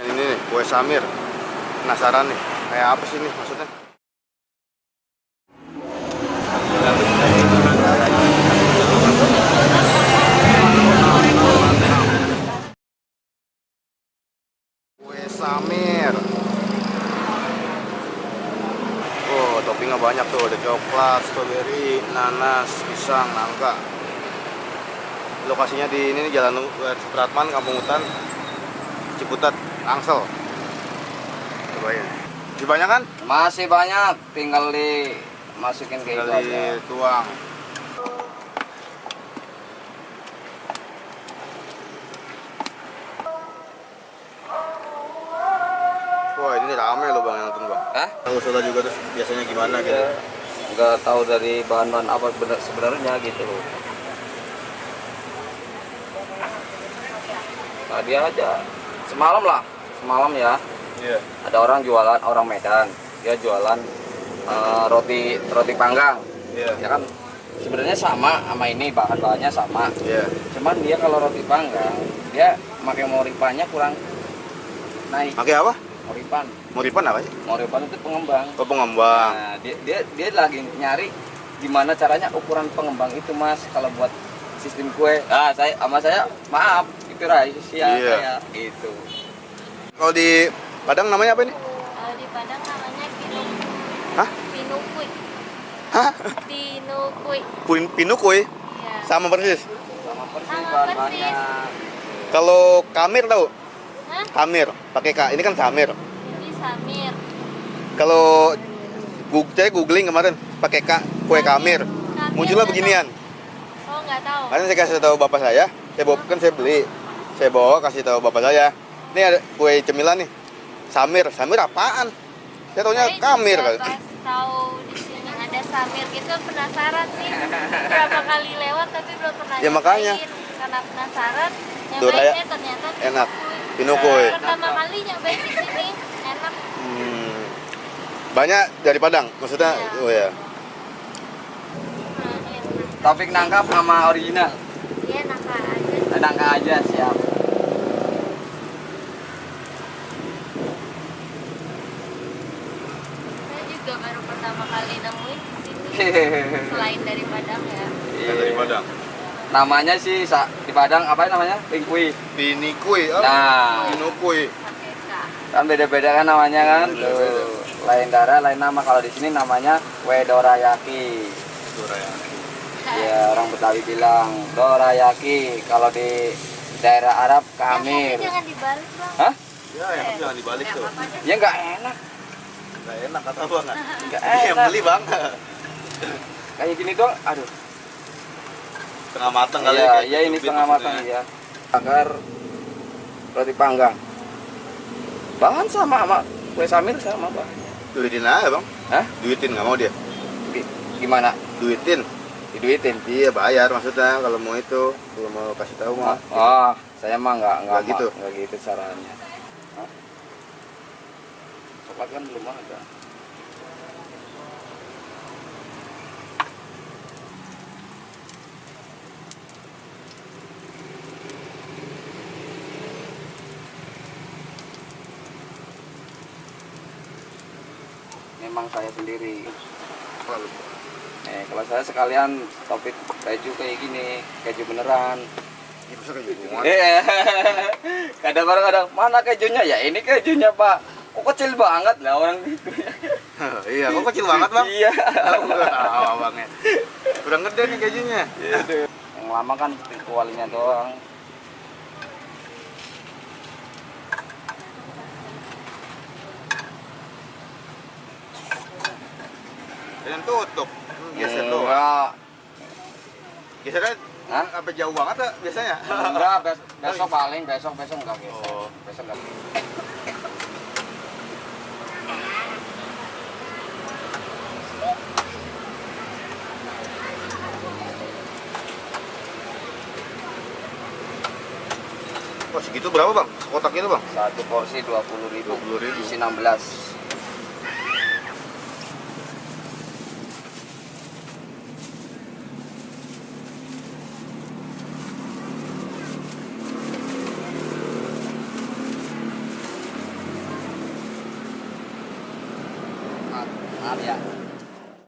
Ini nih, kue Samir. Penasaran nih, kayak apa sih nih maksudnya? Kue Samir. Oh, toppingnya banyak tuh, ada coklat, stroberi, nanas, pisang, nangka. Lokasinya di ini nih, Jalan Supratman, Kampung Hutan, Ciputat, Tangsel. Cobain. Masih banyak kan? Masih banyak, tinggal dimasukin ke itu Tinggal aja. dituang. Wah, ini rame loh Bang yang nonton Bang. Hah? Tahu soda juga tuh biasanya gimana gitu. Nggak tahu dari bahan-bahan apa sebenarnya gitu loh. Nah, dia aja semalam ya. Iya. Ada orang jualan, orang Medan, dia jualan roti roti panggang. Iya. Ya kan sebenarnya sama ini bahan-bahannya sama. Iya. Cuman dia kalau roti panggang dia pakai moripannya kurang naik. Pakai apa? Moripan. Moripan apa sih? Moripan itu pengembang. Oh, pengembang. Nah, dia lagi nyari gimana caranya ukuran pengembang itu Mas kalau buat sistem kue. Ah, saya maaf itu rahasia Iya. saya gitu. Kalau di Padang namanya apa ini? Kalau di Padang namanya pinukui. Hah? Pinukui. Hah? Pinukui. Pinukui? Iya. Sama persis. Sama persis Sama bahan-bahannya. Kalau Kamir tahu? Hah? Kamir, pakai K. Ini kan Samir. Ini Samir. Kalau saya googling kemarin pakai K, kue Kamir. Kamir Munculnya nggak beginian. tahu. Oh, nggak tahu. Makanya saya kasih tahu bapak saya bawa, kan saya beli. Saya bawa kasih tahu bapak saya. Ini ada kue cemilan nih. Samir apaan? Saya taunya Saya Kamir juga kan. pas tahu di sini ada Samir gitu penasaran sih. Berapa kali lewat tapi belum pernah Ya, makanya. nyobain. Karena penasaran, Tuh, Raya. nyobainnya ternyata Enak. pinukui. Pinukui. Pertama kali nyobain di sini, enak. Banyak dari Padang, maksudnya. Iya. Oh ya. Nah, enak. Taufik nangkap sama original. Iya, nangka aja. Nangka aja siap. Saya juga baru pertama kali nemuin di sini. Selain dari Padang ya. Yang dari Padang. Namanya sih di Padang apa namanya? Pingkui. Pinikui, oh. Nah. Pinukui. Pakai K. Kan beda-beda kan namanya kan. Beda-beda. Tuh, lain daerah lain nama. Kalau di sini namanya kue dorayaki. Ya, orang Betawi bilang dorayaki. Kalau di daerah Arab kamir. Yang jangan dibalik bang. Hah? Ya, yang jangan dibalik tuh. Ya nggak enak. Nggak enak kata Bang. Nggak Yang enak. beli Bang. Kayak gini doang. Aduh. Setengah matang kali Iya, kayak iya ini cubit setengah matang maksudnya. ya. Bakar roti panggang. Bahan sama kue Samir sama, Bang. Duitin aja Bang. Hah? Duitin nggak mau dia. Gimana? Duitin. Diduitin? Iya bayar maksudnya kalau mau itu, kalau mau kasih tahu mah. Oh, saya mah nggak Nggak gitu? nggak gitu caranya. Hah? Coklat kan belum ada. Memang saya sendiri. Kalau saya sekalian topik keju kayak gini, keju beneran. Ini bisa kayak gitu. Iya. Kadang-kadang mana kejunya? Ya ini kejunya Pak. Kok kecil banget lah orang gitu. Iya, kok kecil banget Bang? Iya. Aku nggak tahu Abangnya. Kurang gede nih kejunya. Yang lama kan kualinya doang. Dan tutup. Geser doang. Enggak. Gesernya Hah? apa jauh banget ya biasanya? Enggak, besok paling besok enggak geser. Oh. Besok enggak. Oh, segitu berapa Bang? Kotak itu Bang? Satu porsi 20.000. 20.000. Isi 16. Maaf ya.